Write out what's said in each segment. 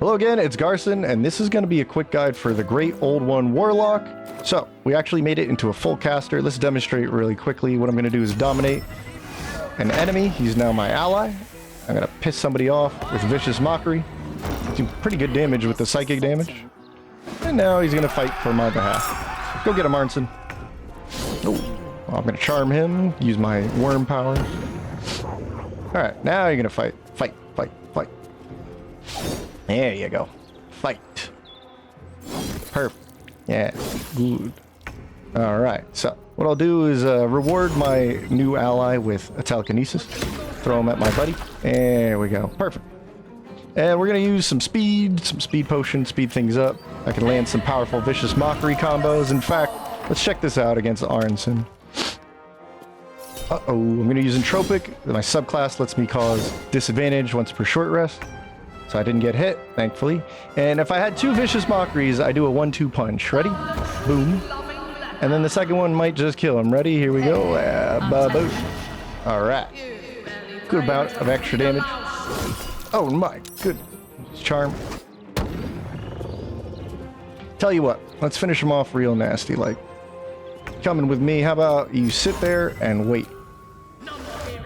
Hello again, it's Garson, and this is going to be a quick guide for the Great Old One Warlock. So, we actually made it into a full caster. Let's demonstrate really quickly. What I'm going to do is dominate an enemy. He's now my ally. I'm going to piss somebody off with Vicious Mockery. Do pretty good damage with the psychic damage. And now he's going to fight for my behalf. Go get him, Arnson. Oh, I'm going to charm him, use my worm powers. Alright, now you're going to fight. Fight, fight, fight. There you go. Fight. Perfect. Yeah, good. Alright, so what I'll do is reward my new ally with a telekinesis. Throw him at my buddy. There we go. Perfect. And we're going to use some speed potions, speed things up. I can land some powerful Vicious Mockery combos. In fact, let's check this out against Arnson. Uh-oh, I'm going to use Entropic. My subclass lets me cause disadvantage once per short rest. So I didn't get hit, thankfully. And if I had two Vicious Mockeries, I do a 1-2 punch. Ready? Boom. And then the second one might just kill him. Ready? Here we go. Boom. Alright. Good amount of extra damage. Oh my good. Charm. Tell you what, let's finish him off real nasty like. Coming with me, how about you sit there and wait.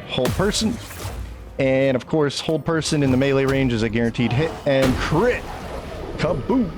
Hold person. And of course, hold person in the melee range is a guaranteed hit and crit. Kaboom.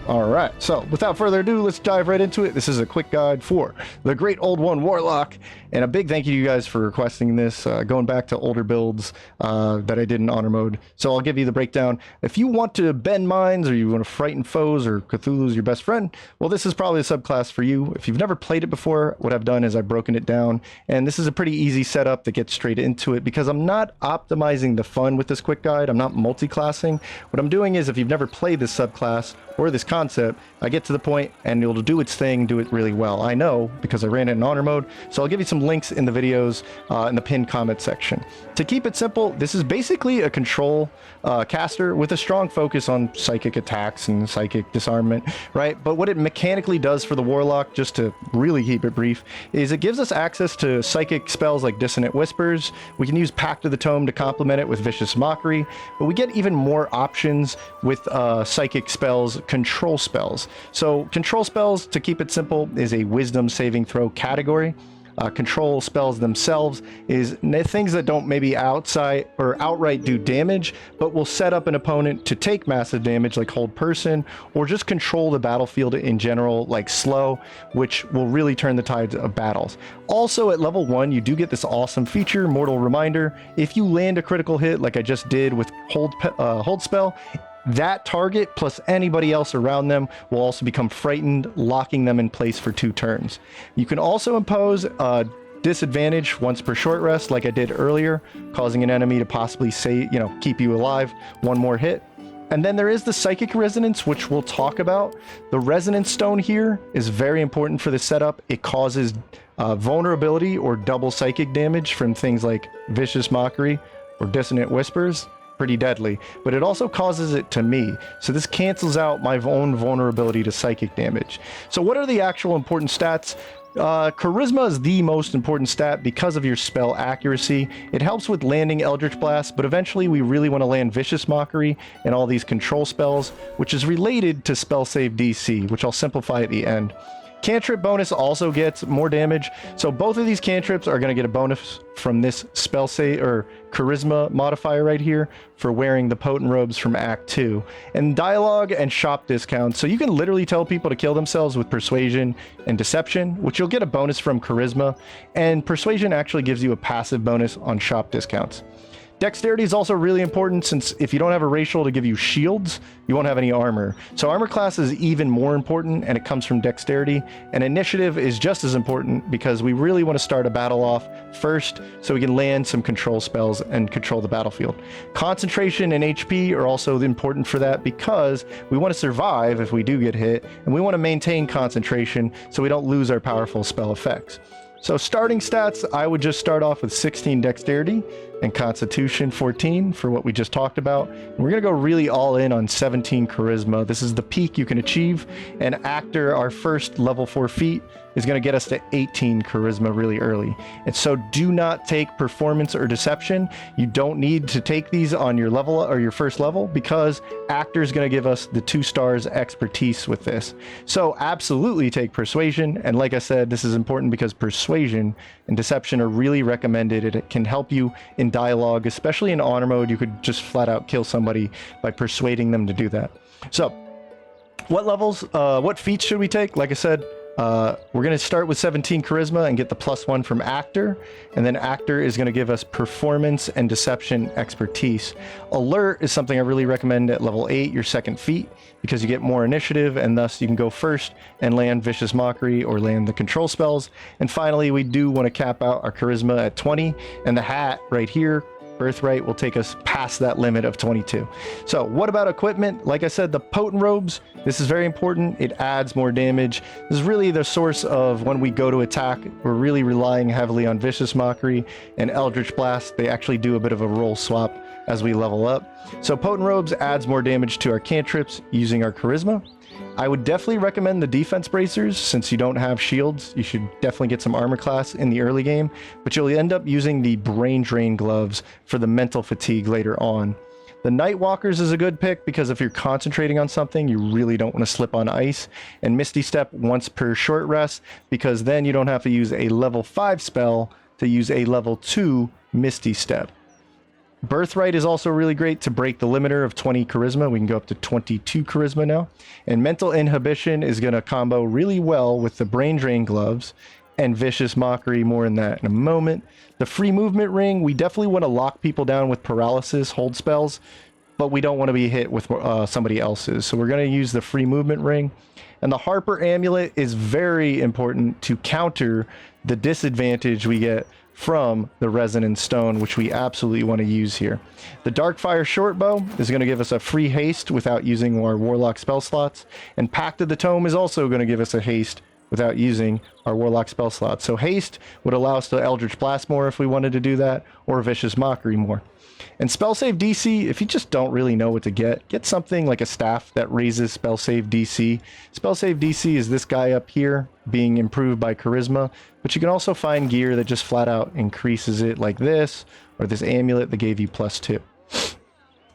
Alright, so without further ado, let's dive right into it. This is a quick guide for the Great Old One Warlock. And a big thank you to you guys for requesting this, going back to older builds that I did in honor mode. So I'll give you the breakdown. If you want to bend minds or you want to frighten foes or Cthulhu's your best friend, well, this is probably a subclass for you. If you've never played it before, what I've done is I've broken it down. And this is a pretty easy setup that gets straight into it because I'm not optimizing the fun with this quick guide. I'm not multiclassing. What I'm doing is if you've never played this subclass or this concept, I get to the point and it'll do its thing, do it really well. I know because I ran it in honor mode. So I'll give you some links in the videos in the pinned comment section. To keep it simple, this is basically a control caster with a strong focus on psychic attacks and psychic disarmament, right? But what it mechanically does for the Warlock, just to really keep it brief, is it gives us access to psychic spells like Dissonant Whispers. We can use Pact of the Tome to complement it with Vicious Mockery, but we get even more options with psychic spells, control spells. So control spells, to keep it simple, is a wisdom saving throw category. Control spells themselves is things that don't maybe outside or outright do damage, but will set up an opponent to take massive damage like hold person, or just control the battlefield in general like slow, which will really turn the tides of battles. Also at level 1, you do get this awesome feature, Mortal Reminder. If you land a critical hit like I just did with hold spell, that target plus anybody else around them will also become frightened, locking them in place for 2 turns. You can also impose a disadvantage once per short rest like I did earlier, causing an enemy to possibly keep you alive 1 more hit. And then there is the Psychic Resonance, which we'll talk about. The Resonance Stone here is very important for the setup. It causes vulnerability or double psychic damage from things like Vicious Mockery or Dissonant Whispers. Pretty deadly, but it also causes it to me. So this cancels out my own vulnerability to psychic damage. So what are the actual important stats? Charisma is the most important stat because of your spell accuracy. It helps with landing Eldritch Blast, but eventually we really want to land Vicious Mockery and all these control spells, which is related to spell save DC, which I'll simplify at the end. Cantrip bonus also gets more damage, so both of these cantrips are going to get a bonus from this spell save or charisma modifier right here for wearing the potent robes from Act 2. And dialogue and shop discounts, so you can literally tell people to kill themselves with persuasion and deception, which you'll get a bonus from charisma, and persuasion actually gives you a passive bonus on shop discounts. Dexterity is also really important, since if you don't have a racial to give you shields, you won't have any armor. So armor class is even more important, and it comes from dexterity. And initiative is just as important because we really want to start a battle off first so we can land some control spells and control the battlefield. Concentration and HP are also important for that because we want to survive if we do get hit, and we want to maintain concentration so we don't lose our powerful spell effects. So starting stats, I would just start off with 16 dexterity, and Constitution 14 for what we just talked about. And we're going to go really all in on 17 Charisma. This is the peak you can achieve. And Actor, our first level 4 feat, is going to get us to 18 Charisma really early. And so do not take Performance or Deception. You don't need to take these on your level or your first level, because Actor is going to give us the 2 stars expertise with this. So absolutely take Persuasion. And like I said, this is important because Persuasion and Deception are really recommended. It can help you in dialogue, especially in honor mode. You could just flat out kill somebody by persuading them to do that. So what levels, what feats should we take? Like I said, we're going to start with 17 Charisma and get the +1 from Actor. And then Actor is going to give us Performance and Deception expertise. Alert is something I really recommend at level 8, your second feat, because you get more initiative, and thus you can go first and land Vicious Mockery or land the control spells. And finally, we do want to cap out our Charisma at 20, and the hat right here, Birthright, will take us past that limit of 22. So what about equipment? Like I said, the Potent Robes, this is very important. It adds more damage. This is really the source of when we go to attack. We're really relying heavily on Vicious Mockery and Eldritch Blast. They actually do a bit of a role swap as we level up. So Potent Robes adds more damage to our cantrips using our Charisma. I would definitely recommend the Defense Bracers. Since you don't have shields, you should definitely get some armor class in the early game, but you'll end up using the Brain Drain Gloves for the mental fatigue later on. The Night Walkers is a good pick because if you're concentrating on something, you really don't want to slip on ice. And Misty Step once per short rest, because then you don't have to use a level 5 spell to use a level 2 Misty Step. Birthright is also really great to break the limiter of 20 Charisma. We can go up to 22 Charisma now. And Mental Inhibition is going to combo really well with the Brain Drain Gloves and Vicious Mockery. More in that in a moment. The Free Movement Ring, we definitely want to lock people down with paralysis, hold spells, but we don't want to be hit with somebody else's. So we're going to use the Free Movement Ring. And the Harper Amulet is very important to counter the disadvantage we get from the Resonance Stone, which we absolutely want to use here. The Darkfire Shortbow is going to give us a free haste without using our Warlock spell slots, and Pact of the Tome is also going to give us a haste without using our Warlock spell slots. So haste would allow us to Eldritch Blast more if we wanted to do that, or Vicious Mockery more. And spell save DC, if you just don't really know what to get something like a staff that raises spell save DC. Spell save DC is this guy up here being improved by Charisma, but you can also find gear that just flat out increases it, like this, or this amulet that gave you +2.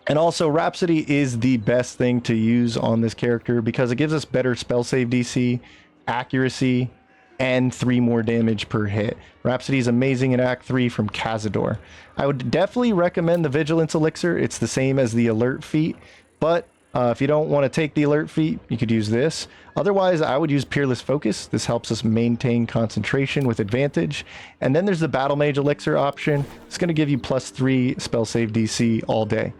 And also Rhapsody is the best thing to use on this character because it gives us better spell save DC, accuracy, and 3 more damage per hit. Rhapsody is amazing in Act 3 from Cazador. I would definitely recommend the Vigilance Elixir. It's the same as the Alert feat, but if you don't want to take the Alert feat, you could use this. Otherwise, I would use Peerless Focus. This helps us maintain concentration with advantage. And then there's the Battle Mage Elixir option. It's going to give you +3 spell save DC all day.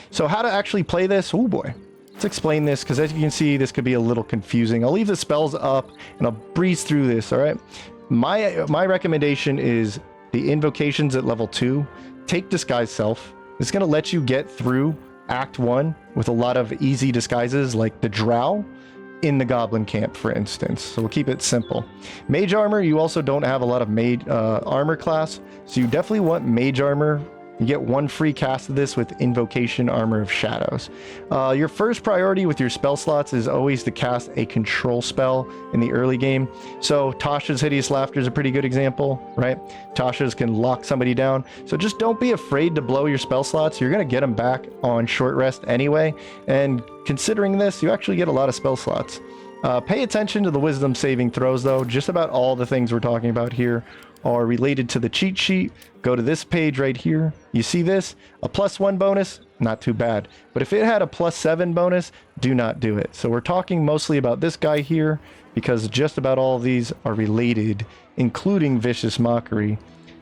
So how to actually play this? Oh boy. Let's explain this, because as you can see, this could be a little confusing. I'll leave the spells up and I'll breeze through this, all right? My recommendation is the invocations at level 2. Take Disguise Self. It's going to let you get through Act 1 with a lot of easy disguises like the Drow in the Goblin Camp, for instance. So we'll keep it simple. Mage Armor, you also don't have a lot of mage armor class, so you definitely want Mage Armor. You get 1 free cast of this with Invocation Armor of Shadows. Your first priority with your spell slots is always to cast a control spell in the early game. So Tasha's Hideous Laughter is a pretty good example, right? Tasha's can lock somebody down. So just don't be afraid to blow your spell slots. You're going to get them back on short rest anyway. And considering this, you actually get a lot of spell slots. Pay attention to the wisdom saving throws though. Just about all the things we're talking about here are related to the cheat sheet. Go to this page right here. You see this? A +1 bonus, not too bad. But if it had a +7 bonus, do not do it. So we're talking mostly about this guy here because just about all of these are related, including Vicious Mockery.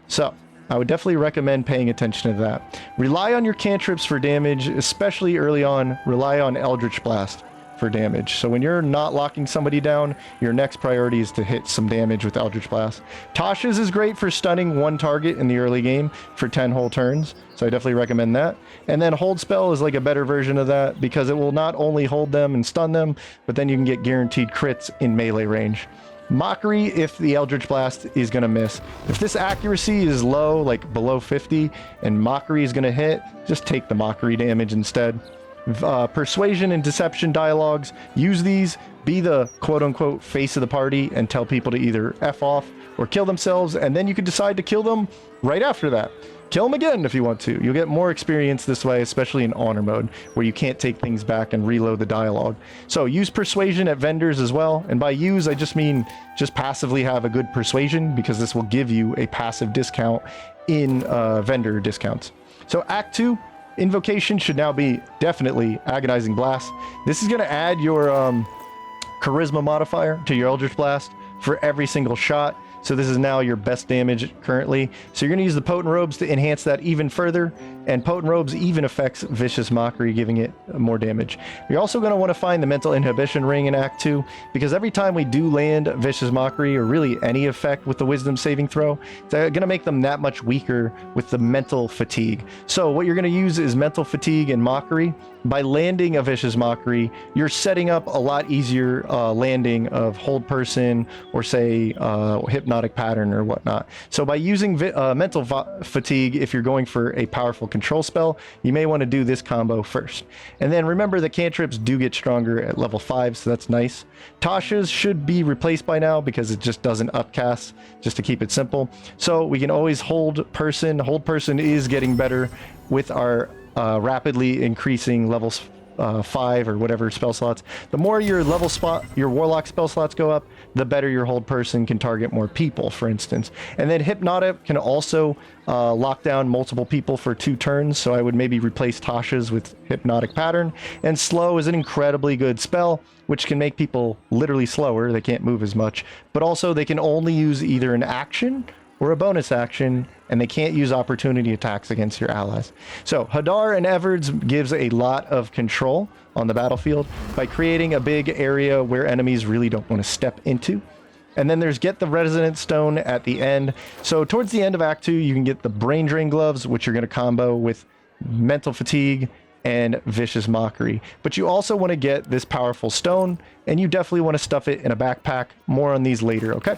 So I would definitely recommend paying attention to that. Rely on your cantrips for damage, especially early on. Rely on Eldritch Blast for damage. So when you're not locking somebody down, your next priority is to hit some damage with Eldritch Blast. Tasha's is great for stunning 1 target in the early game for 10 whole turns. So I definitely recommend that. And then Hold Spell is like a better version of that because it will not only hold them and stun them, but then you can get guaranteed crits in melee range. Mockery if the Eldritch Blast is going to miss. If this accuracy is low, like below 50, and Mockery is going to hit, just take the Mockery damage instead. Persuasion and Deception dialogues, use these, be the quote-unquote face of the party, and tell people to either F off or kill themselves, and then you can decide to kill them right after that. Kill them again if you want to. You'll get more experience this way, especially in honor mode, where you can't take things back and reload the dialogue. So use persuasion at vendors as well. And by use, I just mean just passively have a good persuasion, because this will give you a passive discount in vendor discounts. So Act 2, Invocation should now be definitely Agonizing Blast. This is going to add your Charisma modifier to your Eldritch Blast for every single shot. So this is now your best damage currently. So you're going to use the Potent Robes to enhance that even further. And Potent Robes even affects Vicious Mockery, giving it more damage. You're also going to want to find the Mental Inhibition Ring in Act 2, because every time we do land Vicious Mockery, or really any effect with the Wisdom saving throw, it's going to make them that much weaker with the Mental Fatigue. So what you're going to use is Mental Fatigue and Mockery. By landing a Vicious Mockery, you're setting up a lot easier landing of Hold Person, or say Hypnotic Pattern or whatnot. So by using Mental Fatigue, if you're going for a powerful control spell, you may want to do this combo first. And then remember that cantrips do get stronger at level 5, so that's nice. Tasha's should be replaced by now, because it just doesn't upcast, just to keep it simple. So we can always Hold Person. Hold Person is getting better with our rapidly increasing levels 5 or whatever spell slots. The more your your Warlock spell slots go up, the better your Hold Person can target more people, for instance. And then Hypnotic can also lock down multiple people for 2 turns, so I would maybe replace Tasha's with Hypnotic Pattern. And Slow is an incredibly good spell, which can make people literally slower. They can't move as much, but also they can only use either an action or a bonus action, and they can't use opportunity attacks against your allies. So Hadar and Everds gives a lot of control on the battlefield by creating a big area where enemies really don't want to step into. And then there's Get the Resonant Stone at the end. So towards the end of Act 2, you can get the Brain Drain Gloves, which you're going to combo with Mental Fatigue and Vicious Mockery. But you also want to get this powerful stone, and you definitely want to stuff it in a backpack. More on these later, okay?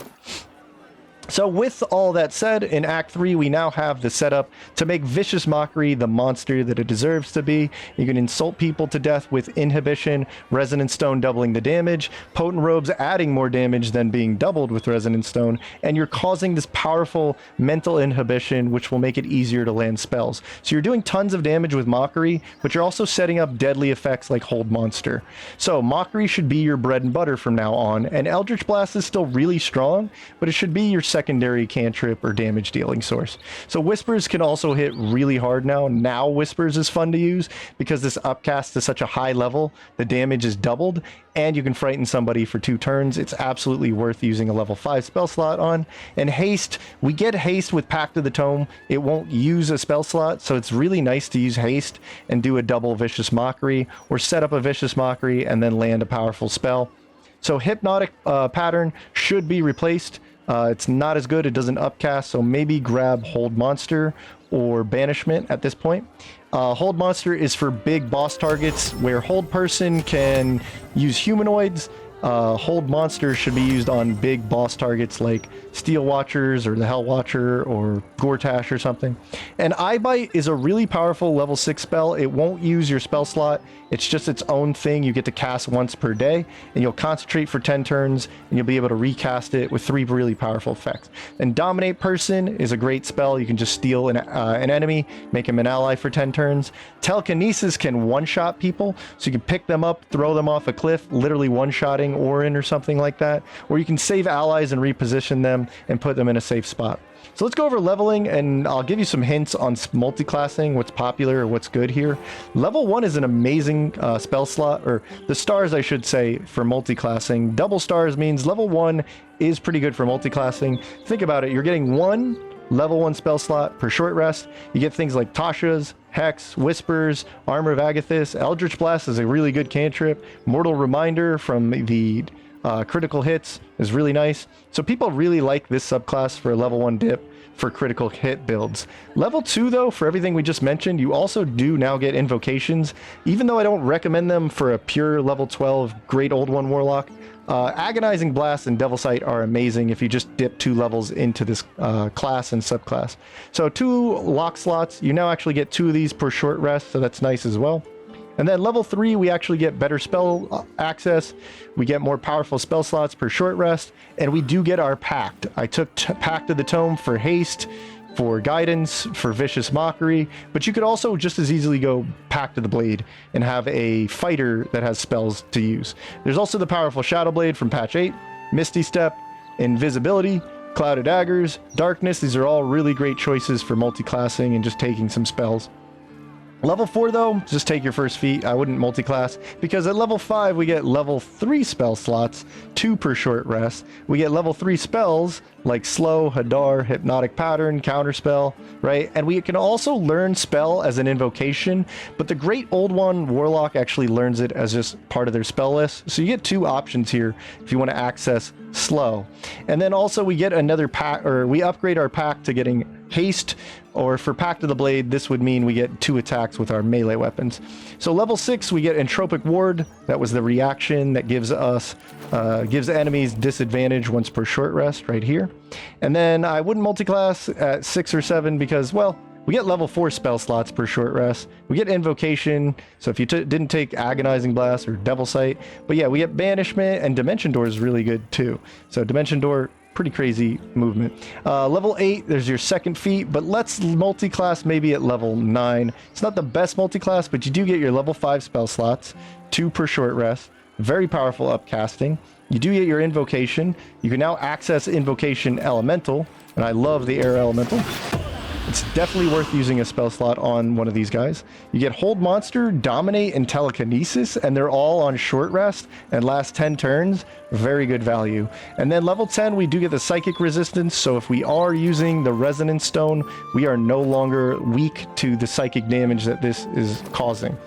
So with all that said, in Act 3, we now have the setup to make Vicious Mockery the monster that it deserves to be. You can insult people to death with Inhibition, Resonant Stone doubling the damage, Potent Robes adding more damage than being doubled with Resonant Stone, and you're causing this powerful mental inhibition, which will make it easier to land spells. So you're doing tons of damage with Mockery, but you're also setting up deadly effects like Hold Monster. So Mockery should be your bread and butter from now on, and Eldritch Blast is still really strong, but it should be your secondary cantrip or damage dealing source. So Whispers can also hit really hard now. Now Whispers is fun to use because this upcast is such a high level, the damage is doubled, and you can frighten somebody for 2 turns. It's absolutely worth using a level 5 spell slot on. And Haste, we get Haste with Pact of the Tome. It won't use a spell slot, so it's really nice to use Haste and do a double Vicious Mockery, or set up a Vicious Mockery and then land a powerful spell. So Hypnotic Pattern should be replaced. It's not as good, it doesn't upcast, so maybe grab Hold Monster or Banishment at this point. Hold Monster is for big boss targets, where Hold Person can use humanoids. Hold Monster should be used on big boss targets like Steel Watchers or the Hell Watcher or Gortash or something. And Eye Bite is a really powerful level 6 spell. It won't use your spell slot. It's just its own thing you get to cast once per day, and you'll concentrate for 10 turns, and you'll be able to recast it with 3 really powerful effects. And Dominate Person is a great spell. You can just steal an enemy, make him an ally for 10 turns. Telekinesis can one-shot people, so you can pick them up, throw them off a cliff, literally one-shotting Orin or something like that. Or you can save allies and reposition them and put them in a safe spot. So let's go over leveling, and I'll give you some hints on multiclassing, what's popular or what's good here. Level 1 is an amazing spell slot, or the stars I should say, for multiclassing. Double stars means level 1 is pretty good for multiclassing. Think about it, you're getting 1 level 1 spell slot per short rest. You get things like Tasha's, Hex, Whispers, Armor of Agathis. Eldritch Blast is a really good cantrip. Mortal Reminder from the critical hits is really nice. So people really like this subclass for a level 1 dip for critical hit builds. Level 2 though, for everything we just mentioned, you also do now get invocations. Even though I don't recommend them for a pure level 12 Great Old One Warlock, Agonizing Blast and Devil Sight are amazing if you just dip 2 levels into this class and subclass. So 2 lock slots, you now actually get 2 of these per short rest, so that's nice as well. And then level 3, we actually get better spell access. We get more powerful spell slots per short rest, and we do get our Pact. I took Pact of the Tome for haste, for guidance, for vicious mockery, but you could also just as easily go Pact of the Blade and have a fighter that has spells to use. There's also the powerful Shadow Blade from patch 8, Misty Step, Invisibility, Clouded Daggers, Darkness. These are all really great choices for multiclassing and just taking some spells. Level 4 though, just take your first feat. I wouldn't multiclass, because at level 5 we get level 3 spell slots, 2 per short rest. We get level 3 spells like Slow, Hadar, Hypnotic Pattern, Counterspell, right? And we can also learn spell as an invocation, but the Great Old One Warlock actually learns it as just part of their spell list. So you get 2 options here if you want to access Slow. And then also we get another pack, or we upgrade our pack to getting Haste, or for Pact of the Blade, this would mean we get 2 attacks with our melee weapons. So level 6, we get Entropic Ward. That was the reaction that gives us, gives enemies disadvantage once per short rest right here. And then I wouldn't multiclass at 6 or 7 because, well, we get level 4 spell slots per short rest. We get Invocation, so if you didn't take Agonizing Blast or Devil Sight. But yeah, we get Banishment, and Dimension Door is really good too. So Dimension Door, pretty crazy movement. Level 8, there's your second feat, but let's multiclass maybe at level 9. It's not the best multiclass, but you do get your level 5 spell slots, 2 per short rest. Very powerful upcasting. You do get your Invocation. You can now access Invocation Elemental, and I love the Air Elemental. It's definitely worth using a spell slot on one of these guys. You get Hold Monster, Dominate, and Telekinesis, and they're all on short rest and last 10 turns. Very good value. And then level 10, we do get the Psychic Resistance, so if we are using the Resonance Stone, we are no longer weak to the psychic damage that this is causing.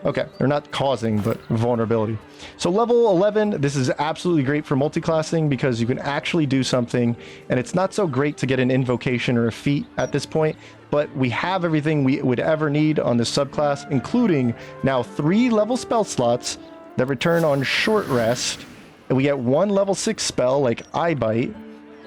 Okay, or not causing, but vulnerability. So level 11, this is absolutely great for multiclassing because you can actually do something, and it's not so great to get an invocation or a feat at this point, but we have everything we would ever need on this subclass, including now 3 level spell slots that return on short rest, and we get 1 level 6 spell like Eye Bite,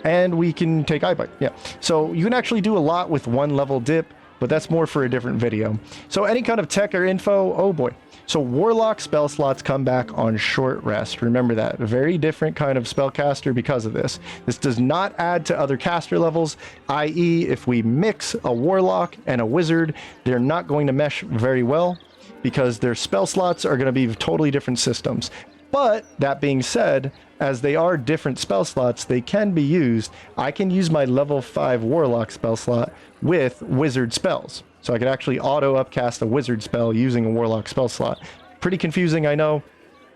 and we can take Eye Bite. Yeah, so you can actually do a lot with 1 level dip, but that's more for a different video. So any kind of tech or info, oh boy. So Warlock spell slots come back on short rest. Remember that. A very different kind of spellcaster because of this. This does not add to other caster levels, i.e. if we mix a Warlock and a Wizard, they're not going to mesh very well because their spell slots are going to be totally different systems. But that being said, as they are different spell slots, they can be used. I can use my level 5 Warlock spell slot with Wizard spells. So I could actually auto upcast a Wizard spell using a Warlock spell slot. Pretty confusing, I know.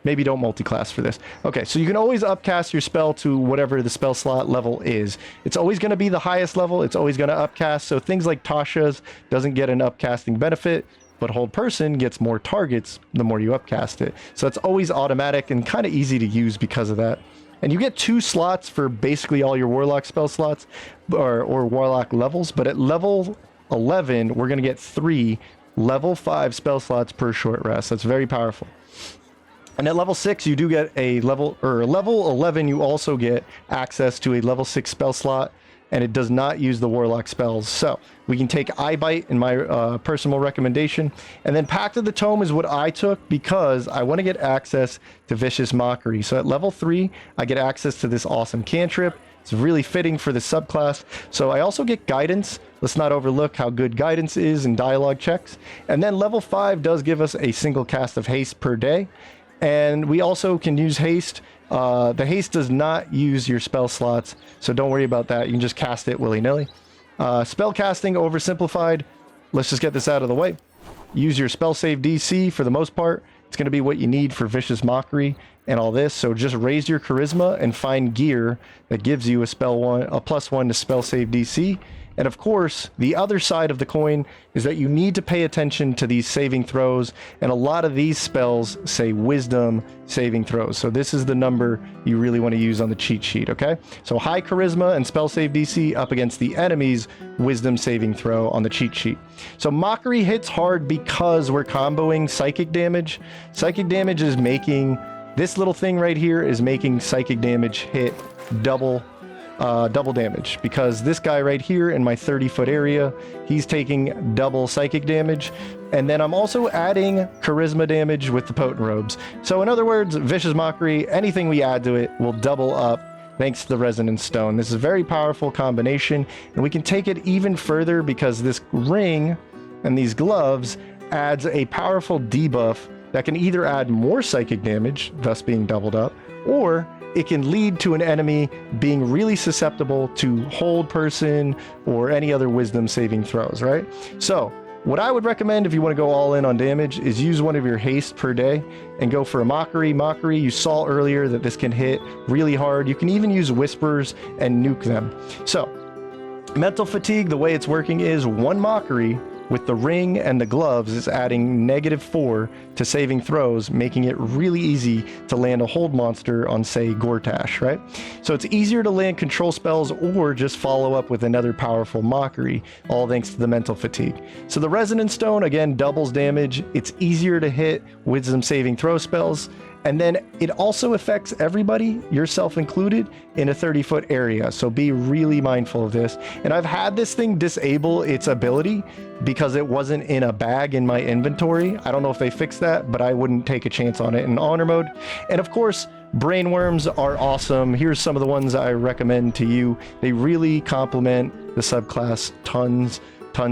Maybe don't multiclass for this. Okay, so you can always upcast your spell to whatever the spell slot level is. It's always going to be the highest level. It's always going to upcast. So things like Tasha's doesn't get an upcasting benefit, but Hold Person gets more targets the more you upcast it. So it's always automatic and kind of easy to use because of that. And you get 2 slots for basically all your Warlock spell slots or Warlock levels, but at level 11, we're going to get 3 level 5 spell slots per short rest. That's very powerful. And at level 6, you do get a level 11, you also get access to a level 6 spell slot, and it does not use the Warlock spells. So we can take Eye Bite in my personal recommendation. And then Pact of the Tome is what I took because I want to get access to Vicious Mockery. So at level 3, I get access to this awesome cantrip. It's really fitting for the subclass. So I also get Guidance. Let's not overlook how good Guidance is in dialogue checks. And then level 5 does give us a single cast of Haste per day. And we also can use Haste. The Haste does not use your spell slots, so don't worry about that. You can just cast it willy-nilly. Spell casting oversimplified. Let's just get this out of the way. Use your spell save DC for the most part. It's going to be what you need for Vicious Mockery and all this. So just raise your charisma and find gear that gives you a +1 to spell save DC. And of course, the other side of the coin is that you need to pay attention to these saving throws. And a lot of these spells say Wisdom saving throws. So this is the number you really want to use on the cheat sheet, okay? So high charisma and spell save DC up against the enemy's Wisdom saving throw on the cheat sheet. So Mockery hits hard because we're comboing psychic damage. Psychic damage is making This little thing right here is making psychic damage hit double damage, because this guy right here in my 30-foot area, he's taking double psychic damage. And then I'm also adding charisma damage with the potent robes. So in other words, Vicious Mockery, anything we add to it will double up thanks to the Resonance Stone. This is a very powerful combination, and we can take it even further because this ring and these gloves adds a powerful debuff that can either add more psychic damage, thus being doubled up, or it can lead to an enemy being really susceptible to hold person or any other wisdom saving throws, right? So what I would recommend if you want to go all in on damage is use one of your haste per day and go for a Mockery. Mockery, you saw earlier that this can hit really hard. You can even use Whispers and nuke them. So Mental Fatigue, the way it's working is one Mockery with the ring and the gloves is adding -4 to saving throws, making it really easy to land a hold monster on, say, Gortash, right? So it's easier to land control spells or just follow up with another powerful Mockery, all thanks to the Mental Fatigue. So the Resonance Stone, again, doubles damage. It's easier to hit wisdom saving throw spells. And then it also affects everybody, yourself included, in a 30-foot area. So be really mindful of this. And I've had this thing disable its ability because it wasn't in a bag in my inventory. I don't know if they fixed that, but I wouldn't take a chance on it in honor mode. And of course, brainworms are awesome. Here's some of the ones I recommend to you. They really complement the subclass tons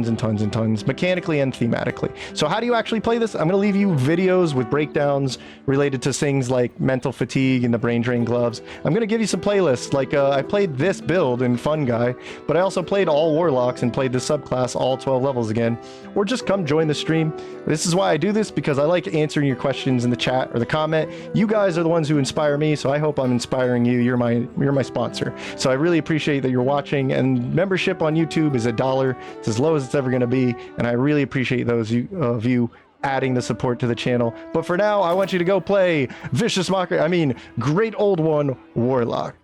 and tons, mechanically and thematically. So how do you actually play this? I'm going to leave you videos with breakdowns related to things like Mental Fatigue and the Brain Drain gloves. I'm going to give you some playlists. Like I played this build in Fun Guy, but I also played all Warlocks and played the subclass all 12 levels again. Or just come join the stream. This is why I do this, because I like answering your questions in the chat or the comment. You guys are the ones who inspire me, so I hope I'm inspiring you. You're my sponsor. So I really appreciate that you're watching, and membership on YouTube is $1. It's as low as it's ever going to be, and I really appreciate those of you adding the support to the channel. But for now, I want you to go play Vicious Mockery, Great Old One Warlock.